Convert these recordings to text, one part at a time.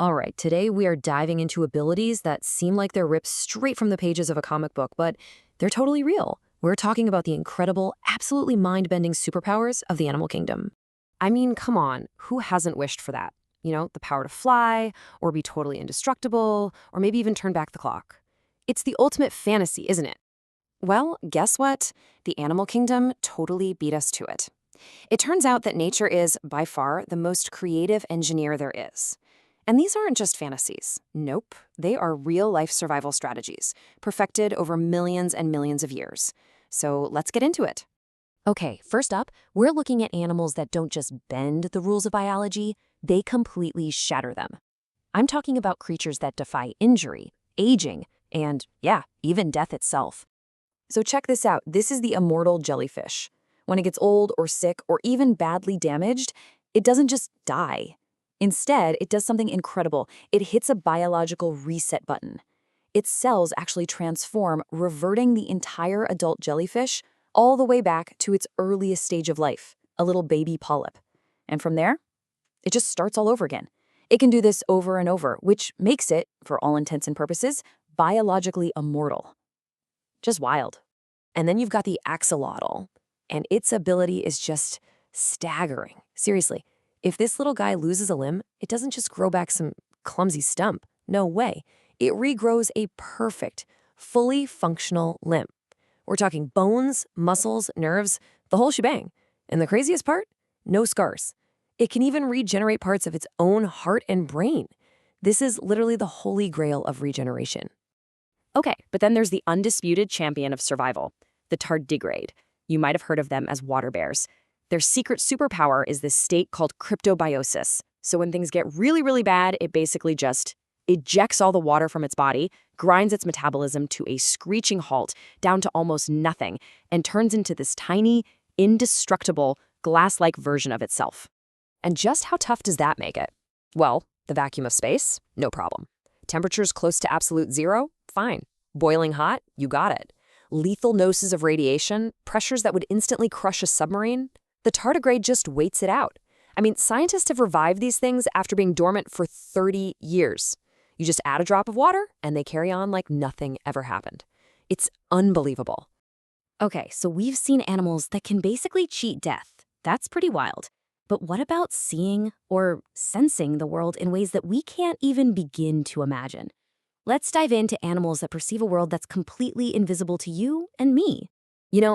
All right, today we are diving into abilities that seem like they're ripped straight from the pages of a comic book, but they're totally real. We're talking about the incredible, absolutely mind-bending superpowers of the animal kingdom. I mean, come on, who hasn't wished for that? The power to fly, or be totally indestructible, or maybe even turn back the clock. It's the ultimate fantasy, isn't it? Well, guess what? The animal kingdom totally beat us to it. It turns out that nature is, by far, the most creative engineer there is. And these aren't just fantasies. Nope, they are real-life survival strategies, perfected over millions and millions of years. So let's get into it. Okay, first up, we're looking at animals that don't just bend the rules of biology, they completely shatter them. I'm talking about creatures that defy injury, aging, and, yeah, even death itself. So check this out. This is the immortal jellyfish. When it gets old or sick or even badly damaged, it doesn't just die. Instead, it does something incredible. It hits a biological reset button. Its cells actually transform, reverting the entire adult jellyfish all the way back to its earliest stage of life, a little baby polyp. And from there, it just starts all over again. It can do this over and over, which makes it, for all intents and purposes, biologically immortal. Just wild. And then you've got the axolotl, and its ability is just staggering. Seriously, if this little guy loses a limb, it doesn't just grow back some clumsy stump. No way. It regrows a perfect, fully functional limb. We're talking bones, muscles, nerves, the whole shebang. And the craziest part? No scars. It can even regenerate parts of its own heart and brain. This is literally the holy grail of regeneration. Okay, but then there's the undisputed champion of survival, the tardigrade. You might have heard of them as water bears. Their secret superpower is this state called cryptobiosis. So when things get really, really bad, it basically just ejects all the water from its body, grinds its metabolism to a screeching halt down to almost nothing, and turns into this tiny, indestructible, glass-like version of itself. And just how tough does that make it? Well, the vacuum of space? No problem. Temperatures close to absolute zero? Fine. Boiling hot? You got it. Lethal doses of radiation? Pressures that would instantly crush a submarine? The tardigrade just waits it out. I mean, scientists have revived these things after being dormant for 30 years. You just add a drop of water, and they carry on like nothing ever happened. It's unbelievable. Okay, so we've seen animals that can basically cheat death. That's pretty wild. But what about seeing or sensing the world in ways that we can't even begin to imagine? Let's dive into animals that perceive a world that's completely invisible to you and me.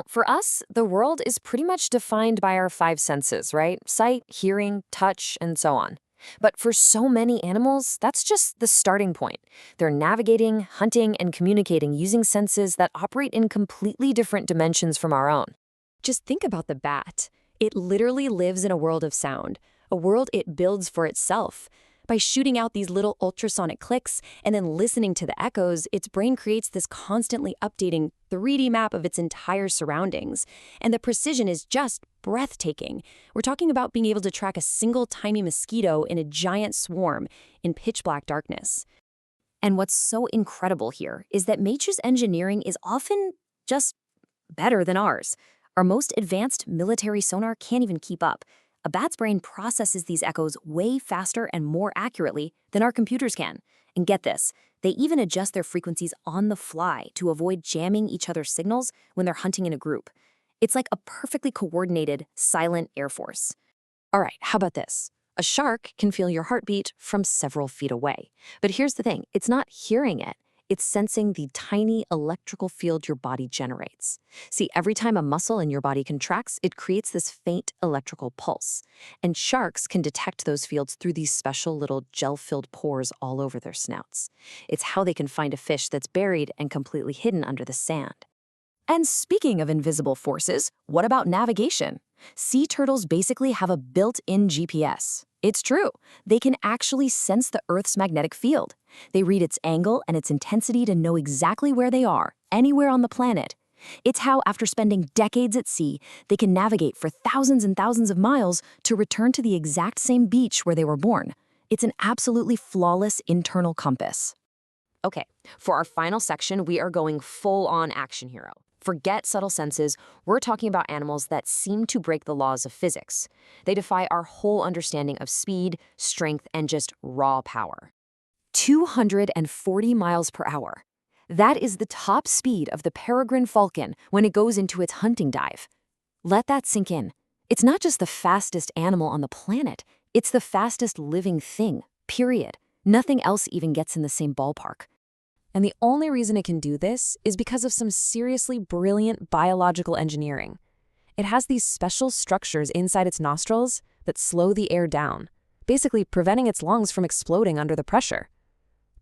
For us, the world is pretty much defined by our five senses, right? Sight, hearing, touch, and so on. But for so many animals, that's just the starting point. They're navigating, hunting, and communicating using senses that operate in completely different dimensions from our own. Just think about the bat. It literally lives in a world of sound, a world it builds for itself. By shooting out these little ultrasonic clicks and then listening to the echoes, its brain creates this constantly updating 3D map of its entire surroundings. And the precision is just breathtaking. We're talking about being able to track a single tiny mosquito in a giant swarm in pitch black darkness. And what's so incredible here is that nature's engineering is often just better than ours. Our most advanced military sonar can't even keep up. A bat's brain processes these echoes way faster and more accurately than our computers can. And get this, they even adjust their frequencies on the fly to avoid jamming each other's signals when they're hunting in a group. It's like a perfectly coordinated, silent air force. All right, how about this? A shark can feel your heartbeat from several feet away. But here's the thing, it's not hearing it. It's sensing the tiny electrical field your body generates. See, every time a muscle in your body contracts, it creates this faint electrical pulse. And sharks can detect those fields through these special little gel-filled pores all over their snouts. It's how they can find a fish that's buried and completely hidden under the sand. And speaking of invisible forces, what about navigation? Sea turtles basically have a built-in GPS. It's true. They can actually sense the Earth's magnetic field. They read its angle and its intensity to know exactly where they are, anywhere on the planet. It's how, after spending decades at sea, they can navigate for thousands and thousands of miles to return to the exact same beach where they were born. It's an absolutely flawless internal compass. Okay, for our final section, we are going full-on action hero. Forget subtle senses, we're talking about animals that seem to break the laws of physics. They defy our whole understanding of speed, strength, and just raw power. 240 miles per hour. That is the top speed of the peregrine falcon when it goes into its hunting dive. Let that sink in. It's not just the fastest animal on the planet, it's the fastest living thing, period. Nothing else even gets in the same ballpark. And the only reason it can do this is because of some seriously brilliant biological engineering. It has these special structures inside its nostrils that slow the air down, basically preventing its lungs from exploding under the pressure.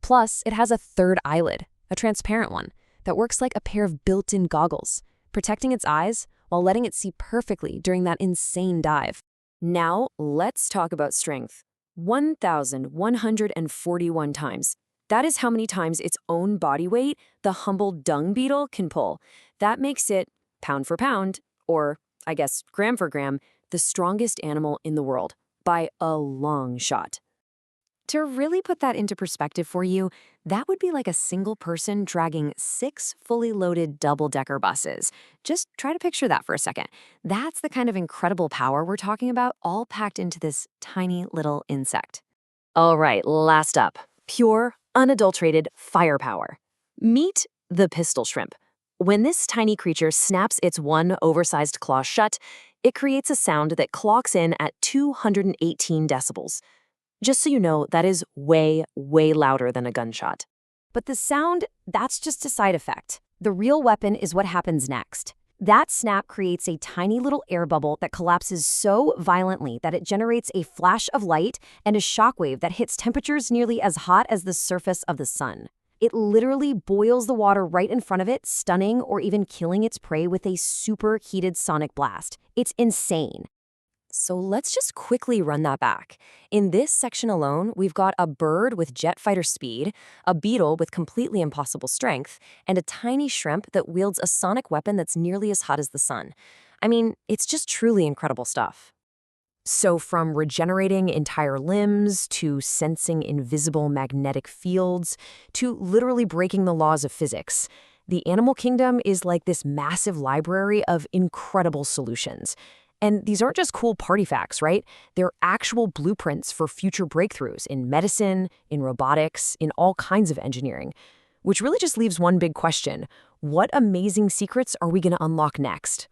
Plus, it has a third eyelid, a transparent one, that works like a pair of built-in goggles, protecting its eyes while letting it see perfectly during that insane dive. Now, let's talk about strength. 1,141 times. That is how many times its own body weight the humble dung beetle can pull. That makes it, pound for pound, or I guess gram for gram, the strongest animal in the world, by a long shot. To really put that into perspective for you, that would be like a single person dragging 6 fully loaded double-decker buses. Just try to picture that for a second. That's the kind of incredible power we're talking about, all packed into this tiny little insect. All right, last up, pure, unadulterated firepower. Meet the pistol shrimp. When this tiny creature snaps its one oversized claw shut, it creates a sound that clocks in at 218 decibels. Just so you know, that is way, way louder than a gunshot. But the sound, that's just a side effect. The real weapon is what happens next. That snap creates a tiny little air bubble that collapses so violently that it generates a flash of light and a shockwave that hits temperatures nearly as hot as the surface of the sun. It literally boils the water right in front of it, stunning or even killing its prey with a super heated sonic blast. It's insane. So let's just quickly run that back. In this section alone, we've got a bird with jet fighter speed, a beetle with completely impossible strength, and a tiny shrimp that wields a sonic weapon that's nearly as hot as the sun. I mean, it's just truly incredible stuff. So from regenerating entire limbs, to sensing invisible magnetic fields, to literally breaking the laws of physics, the animal kingdom is like this massive library of incredible solutions. And these aren't just cool party facts, right? They're actual blueprints for future breakthroughs in medicine, in robotics, in all kinds of engineering. Which really just leaves one big question. What amazing secrets are we going to unlock next?